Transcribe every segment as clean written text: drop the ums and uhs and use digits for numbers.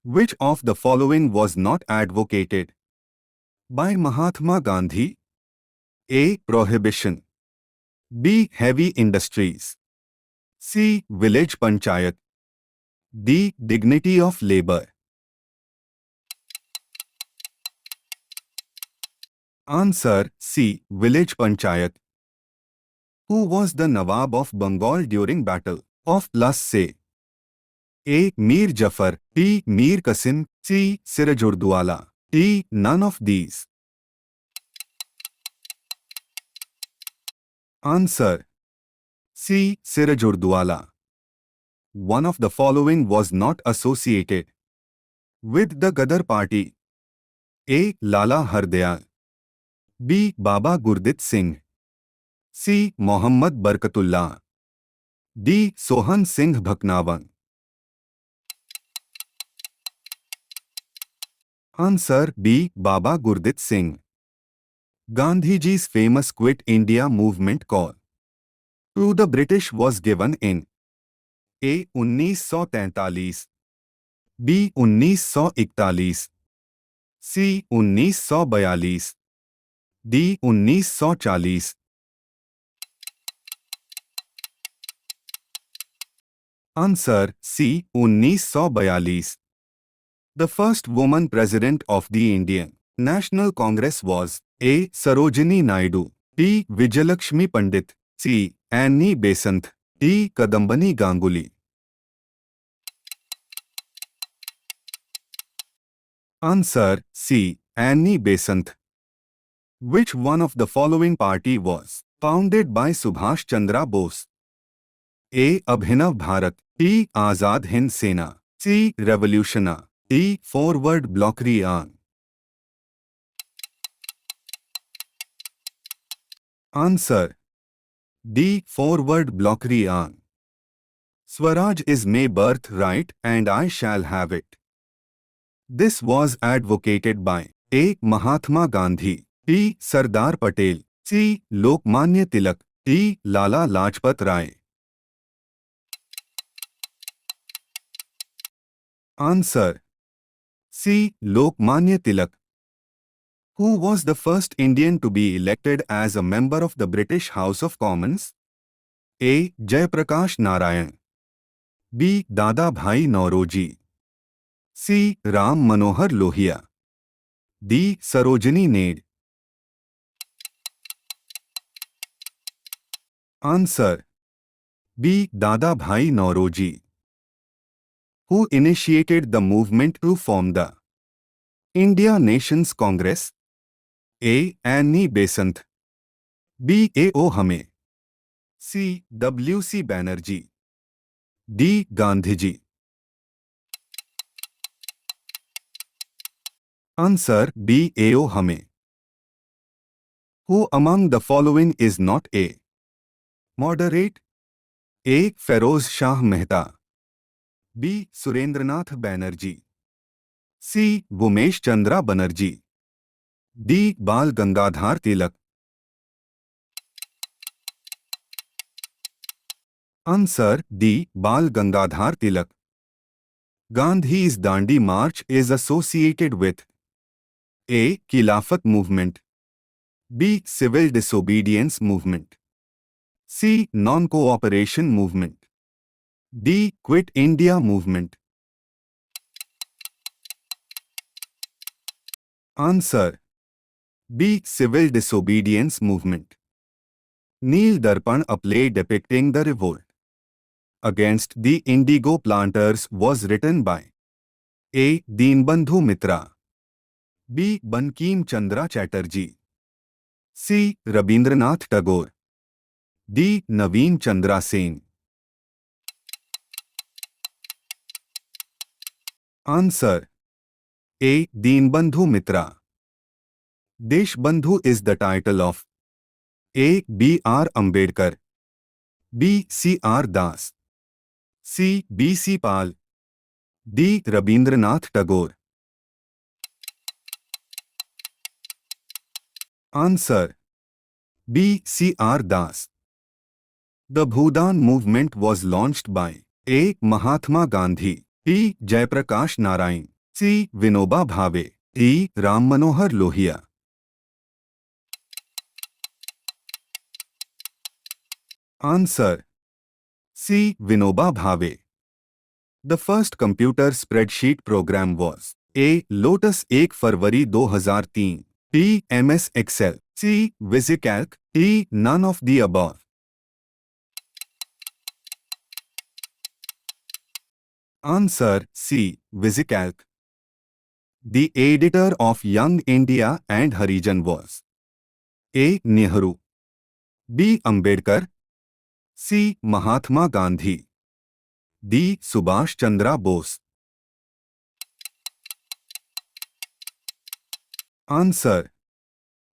Which of the following was not advocated by Mahatma Gandhi? A. Prohibition. B. Heavy industries. C. Village Panchayat. D. Dignity of labor. Answer C. Village Panchayat. Who was the Nawab of Bengal during Battle of Plassey? A. Mir Jafar. B. Mir Qasim. C. Sirajurdwala. D. None of these. Answer C. Sirajurdwala. One of the following was not associated with the Gadar party. A. Lala Hardayal. B. Baba Gurdit Singh. C. Mohammad Barkatullah. D. Sohan Singh Bhaknavan. Answer B. Baba Gurdit Singh. Gandhiji's famous Quit India movement call to the British was given in A. 1943, B. 1941, C. 1942, D. 1940. Answer C. 1942. The first woman president of the Indian National Congress was A. Sarojini Naidu, B. Vijayalakshmi Pandit, C. Annie Besant, D. Kadambani Ganguly. Answer C. Annie Besant. Which one of the following party was founded by Subhash Chandra Bose? A. Abhinav Bharat, B. Azad Hind Sena, C. Revolutiona, D. Forward Bloc Rian. Answer D. Forward Bloc Rian. Swaraj is my birthright and I shall have it. This was advocated by A. Mahatma Gandhi, B. Sardar Patel, C. Lokmanya Tilak, D. Lala Lajpat Rai. Answer C. Lokmanya Tilak. Who was the first Indian to be elected as a member of the British House of Commons? A. Jayaprakash Narayan, B. Dada Bhai Nauroji, C. Ram Manohar Lohia, D. Sarojini Naidu. Answer B. Dada Bhai Nauroji. Who initiated the movement to form the India Nations Congress? A. Annie Besant, B. A. O. Hame, C. W. C. Banerjee, D. Gandhiji. Answer B. A. O. Hame. Who among the following is not A. Moderate? A. Feroz Shah Mehta, B. Surendranath Banerjee, C. Bhumesh Chandra Banerjee, D. Bal Gangadhar Tilak. Answer D. Bal Gangadhar Tilak. Gandhi's Dandi March is associated with A. Khilafat movement, B. Civil disobedience movement, C. Non-cooperation movement, D. Quit India movement. Answer B. Civil disobedience movement. Neel Darpan, a play depicting the revolt against the indigo planters, was written by A. Deenbandhu Mitra, B. Bankim Chandra Chatterjee, C. Rabindranath Tagore, D. Naveen Chandra Sen. Answer A. Deenbandhu Mitra. Deshbandhu is the title of A. B. R. Ambedkar, B. C. R. Das, C. B. C. Pal, D. Rabindranath Tagore. Answer B. C. R. Das. The Bhudan movement was launched by A. Mahatma Gandhi, B. Jayaprakash Narayan, C. Vinoba Bhave. D. Ram Manohar Lohia. Answer: C. Vinoba Bhave. The first computer spreadsheet program was A. Lotus 1 February 2003. B. MS Excel. C. VisiCalc. D. None of the above. Answer: C. VisiCalc. The editor of Young India and Harijan was A. Nehru. B. Ambedkar. C. Mahatma Gandhi. D. Subhash Chandra Bose. Answer: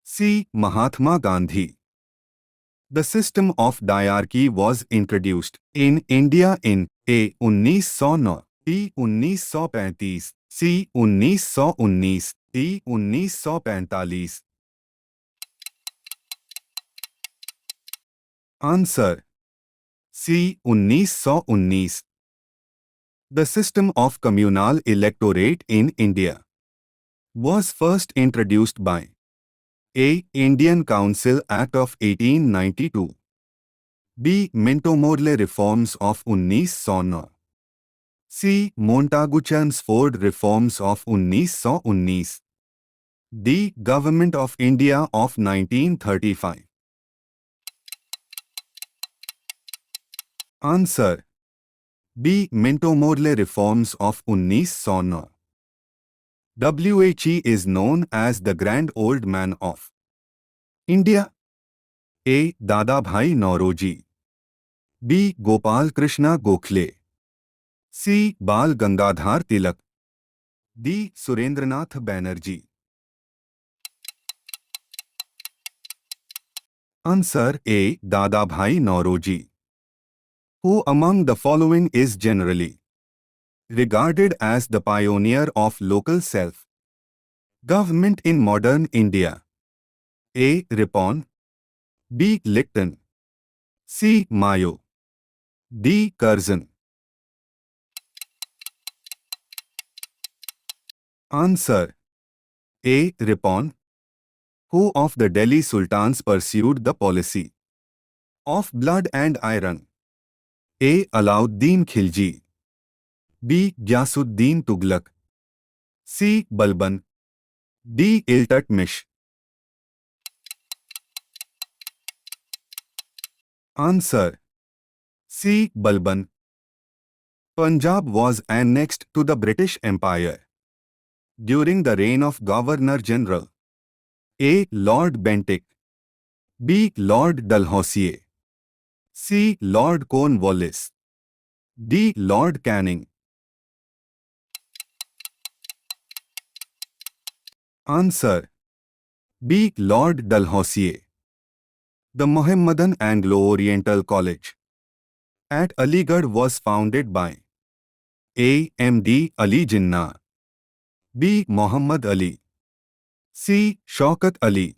C. Mahatma Gandhi. The system of diarchy was introduced in India in A. 1909, B. 1935, C. 1919, D. 1945. Answer: C. 1919. The system of communal electorate in India was first introduced by A. Indian Council Act of 1892. B. Minto-Morley Reforms of 1909. C. Montagu-Chelmsford Reforms of 1919. D. Government of India of 1935. Answer: B. Minto-Morley Reforms of 1909. WHE is known as the Grand Old Man of India. A. Dadabhai Naoroji. B. Gopal Krishna Gokhale. C. Bal Gangadhar Tilak. D. Surendranath Banerjee. Answer: A. Dadabhai Naoroji. Who among the following is generally regarded as the pioneer of local self-government in modern India? A. Ripon. B. Licton. C. Mayo. D. Curzon. Answer: A. Ripon. Who of the Delhi Sultans pursued the policy of blood and iron? A. Alauddin Khilji. B. Gyasuddin Tughlaq. C. Balban. D. Iltutmish. Answer: C. Balban. Punjab was annexed to the British Empire during the reign of Governor-General A. Lord Bentinck. B. Lord Dalhousie. C. Lord Cornwallis. D. Lord Canning. Answer: B. Lord Dalhousie. The Mohammedan Anglo-Oriental College at Aligarh was founded by A. M.D. Ali Jinnah. B. Muhammad Ali. C. Shaukat Ali.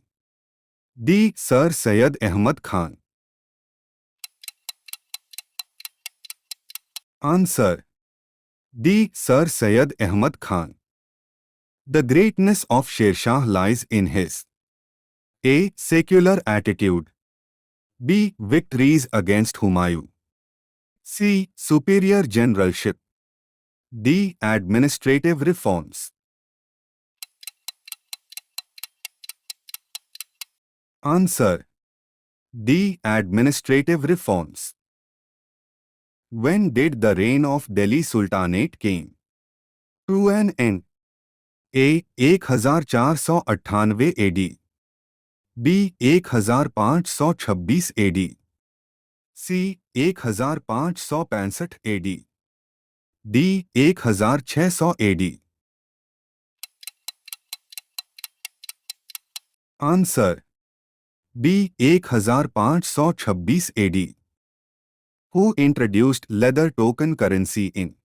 D. Sir Syed Ahmad Khan. Answer: D. Sir Syed Ahmad Khan. The greatness of Sher Shah lies in his A. Secular attitude. B. Victories against Humayun. C. Superior generalship. D. Administrative reforms. Answer: D. Administrative reforms. When did the reign of Delhi Sultanate came to an end? A. 1498 AD. B. 1526 AD. C. 1565 AD. D. 1600 AD. Answer: B. 1526 AD. Who introduced leather token currency in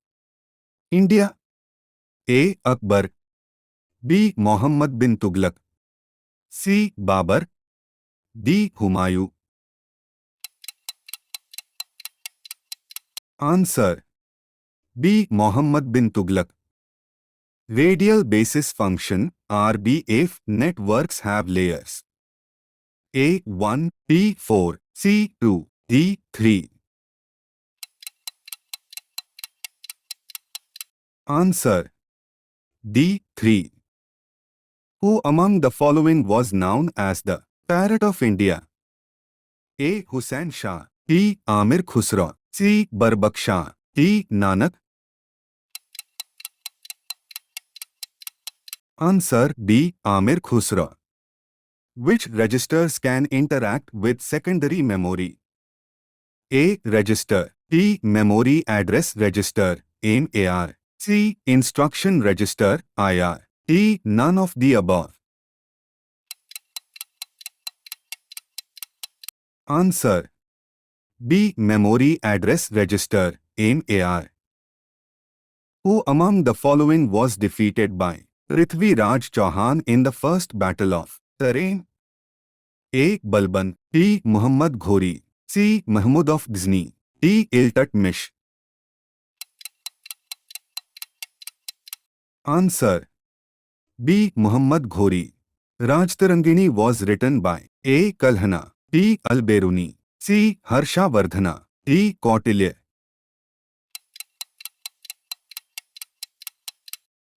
India? A. Akbar. B. Muhammad bin Tughlaq. C. Babur. D. Humayun. Answer: B. Muhammad bin Tughlaq. Radial basis function RBF networks have layers A1, P4, C2, D3. Answer D3. Who among the following was known as the Parrot of India? A. Hussain Shah, B. Amir Khusro, C. Barbak Shah, D. Nanak. Answer B. Amir Khusro. Which registers can interact with secondary memory? A. Register, B. Memory address register, MER, C. Instruction register, IR, D. None of the above. Answer B. Memory address register, MER. Who among the following was defeated by Prithvi Raj Chauhan in the first battle of Tarain? A. Balban, B. Muhammad Ghori, C. Mahmud of Ghazni, D. Iltutmish. Answer B. Muhammad Ghori. Rajtarangini was written by A. Kalhana, B. Al-Beruni, C. Harshavardhana, D. Kautilya.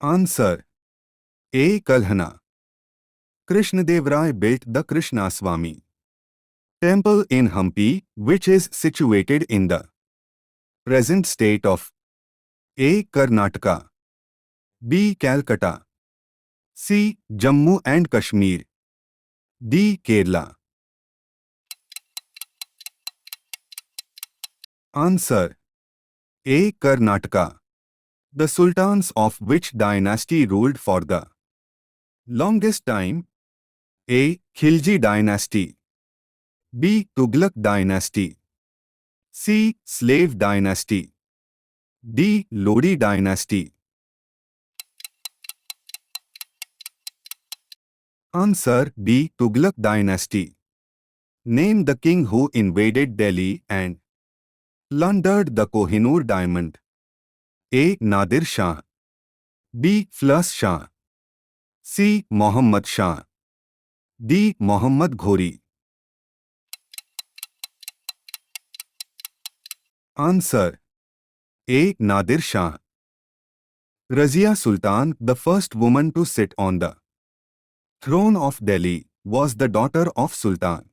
Answer A. Kalhana. Krishnadev Rai built the Krishnaswamy temple in Hampi, which is situated in the present state of A. Karnataka, B. Calcutta, C. Jammu and Kashmir, D. Kerala. Answer A. Karnataka. The sultans of which dynasty ruled for the longest time? A. Khilji dynasty, B. Tughlaq dynasty, C. Slave dynasty, D. Lodi dynasty. Answer B. Tughlaq dynasty. Name the king who invaded Delhi and plundered the Kohinoor diamond. A. Nadir Shah, B. Flas Shah, C. Muhammad Shah, D. Muhammad Ghori. Answer A. Nadir Shah. Razia Sultan, the first woman to sit on the throne of Delhi, was the daughter of Sultan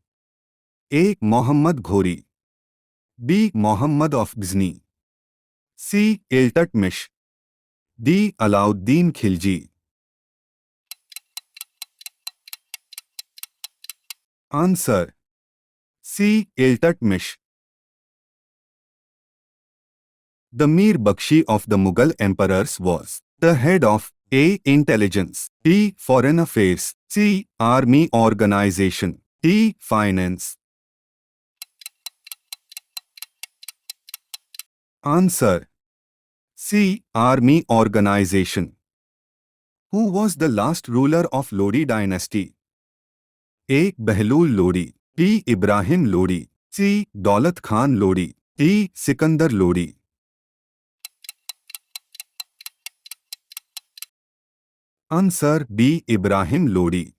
A. Muhammad Ghori, B. Muhammad of Ghazni, C. Iltutmish, D. Alauddin Khilji. Answer C. Iltutmish. The Mir Bakshi of the Mughal emperors was the head of A. Intelligence, B. Foreign Affairs, C. Army Organization, D. Finance. Answer C. Army Organization. Who was the last ruler of Lodi dynasty? A. Behlul Lodi, B. Ibrahim Lodi, C. Daulat Khan Lodi, D. Sikandar Lodi. Answer B. Ibrahim Lodi.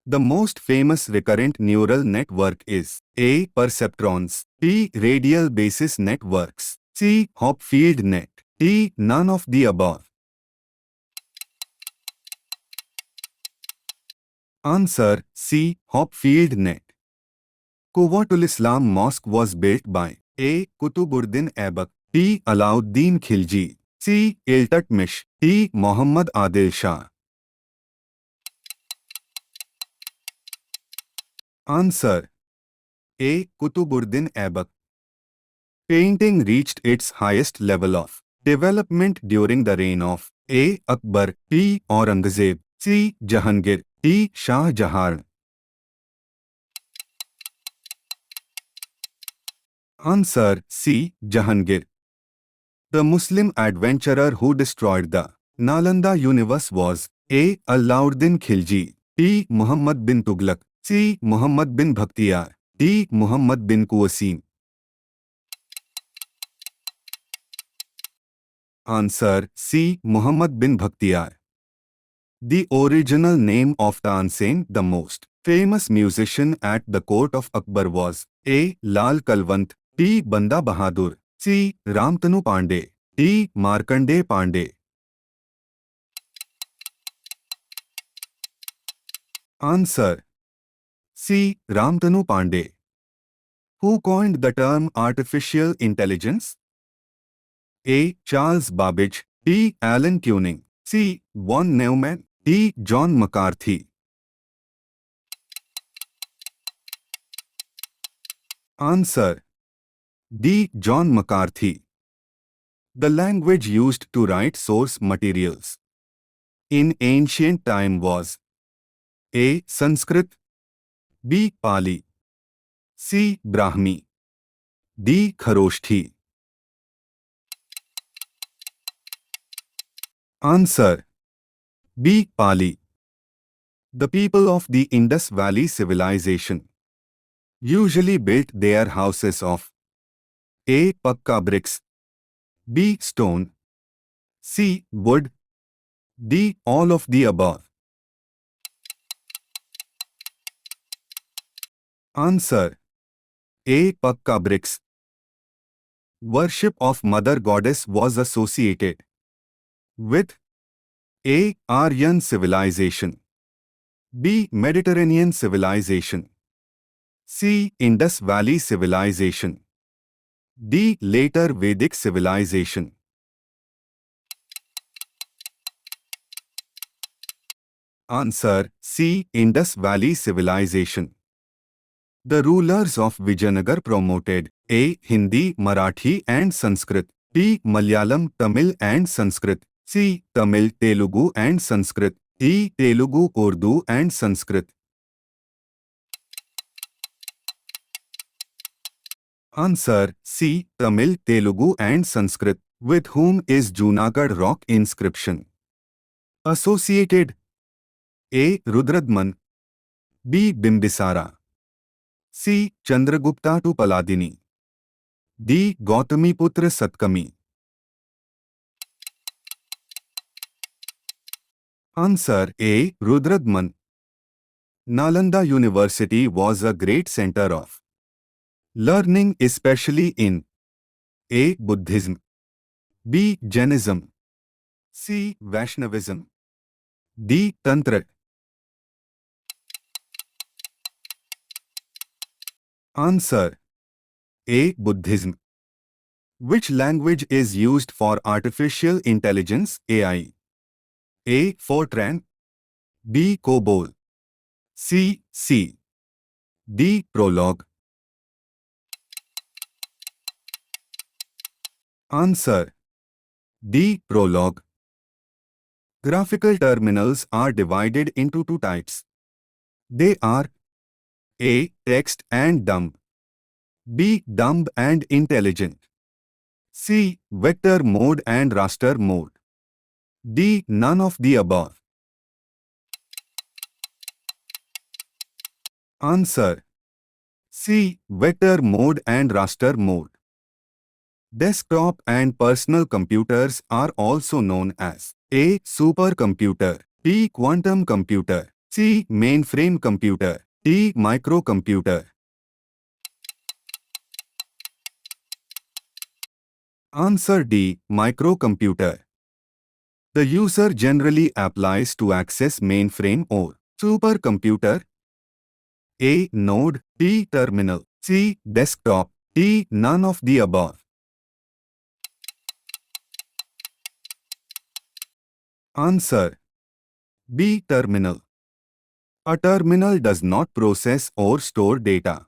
The most famous recurrent neural network is A. Perceptrons, B. Radial basis networks, C. Hopfield net, D. None of the above. Answer C. Hopfield net. Quwwatul Islam Mosque was built by A. Kutubuddin Aibak, B. Alauddin Khilji, C. Iltutmish, D. Muhammad Adil Shah. Answer A. Kutubuddin Aibak. Painting reached its highest level of development during the reign of A. Akbar, B. Aurangzeb, C. Jahangir, D. Shah Jahan. Answer C. Jahangir. The Muslim adventurer who destroyed the Nalanda universe was A. Alauddin Khilji, B. Muhammad bin Tughlaq, C. Muhammad bin Bakhtiyar, D. Muhammad bin Qasim. Answer C. Muhammad bin Bakhtiyar. The original name of Tansen, the most famous musician at the court of Akbar, was A. Lal Kalwant, B. Banda Bahadur, C. Ramtanu Pandey, D. Markandeya Pandey. Answer C. Ramtanu Pandey. Who coined the term artificial intelligence? A. Charles Babbage, B. Alan Turing, C. Von Neumann, D. John McCarthy. Answer D. John McCarthy. The language used to write source materials in ancient time was A. Sanskrit, B. Pali, C. Brahmi, D. Kharoshthi. Answer B. Pali. The people of the Indus Valley civilization usually built their houses of A. Pakka bricks, B. Stone, C. Wood, D. All of the above. Answer A. Pakka bricks. Worship of Mother Goddess was associated with A. Aryan civilization, B. Mediterranean civilization, C. Indus Valley civilization, D. Later Vedic civilization. Answer C. Indus Valley civilization. The rulers of Vijayanagar promoted A. Hindi, Marathi and Sanskrit, B. Malayalam, Tamil and Sanskrit, C. Tamil, Telugu and Sanskrit, D. Telugu, Urdu and Sanskrit. Answer C. Tamil, Telugu and Sanskrit. With whom is Junagadh rock inscription associated? A. Rudradman, B. Bimbisara, C. Chandragupta to Paladini, D. Gautamiputra Satkami. Answer A. Rudradman. Nalanda University was a great center of learning, especially in A. Buddhism, B. Jainism, C. Vaishnavism, D. Tantra. Answer A. Buddhism. Which language is used for artificial intelligence AI? A. Fortran, B. COBOL, C. D. Prolog. Answer D. Prolog. Graphical terminals are divided into two types. They are A. Text and dumb, B. Dumb and intelligent, C. Vector mode and raster mode, D. None of the above. Answer C. Vector mode and raster mode. Desktop and personal computers are also known as A. Supercomputer, B. Quantum computer, C. Mainframe computer, D. Microcomputer. Answer D. Microcomputer. The user generally applies to access mainframe or supercomputer. A. Node, B. Terminal, C. Desktop, D. None of the above. Answer B. Terminal. A terminal does not process or store data.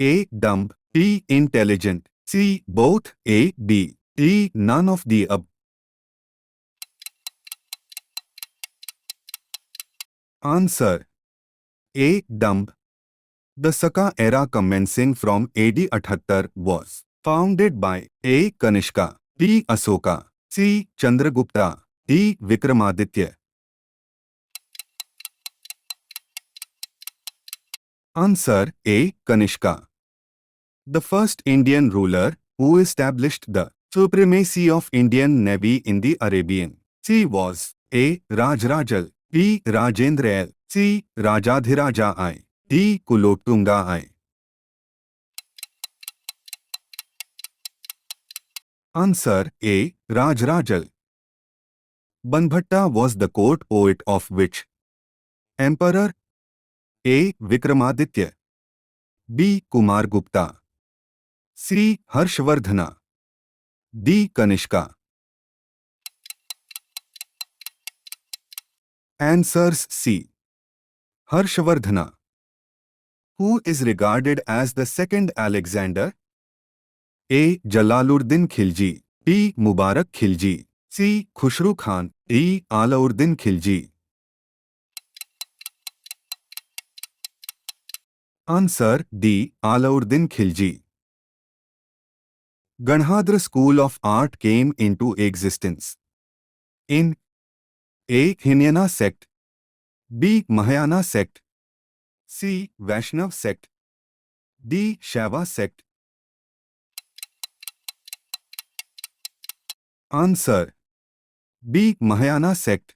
A. Dumb, B. Intelligent, C. Both, A, B, D. None of the above. Answer A. Dumb. The Saka era commencing from AD 78 was founded by A. Kanishka, B. Asoka, C. Chandragupta, D. Vikramaditya. Answer A. Kanishka. The first Indian ruler who established the Supremacy of Indian Navy in the Arabian Sea was A. Rajrajal, B. Rajendra L, C. Rajadhiraja I, D. Kulotunga I. Answer A. Rajrajal. Banbhatta was the court poet of which emperor? A. Vikramaditya, B. Kumargupta, C. Harshvardhana, D. Kanishka. Answers C. Harshvardhana. Who is regarded as the second Alexander? A. Jalaluddin Khilji, B. Mubarak Khilji, C. Khushru Khan, D. Alauddin Khilji. Answer D. Alauddin Khilji. Ganhadra School of Art came into existence in A. Hinayana sect, B. Mahayana sect, C. Vaishnav sect, D. Shaiva sect. Answer B. Mahayana sect.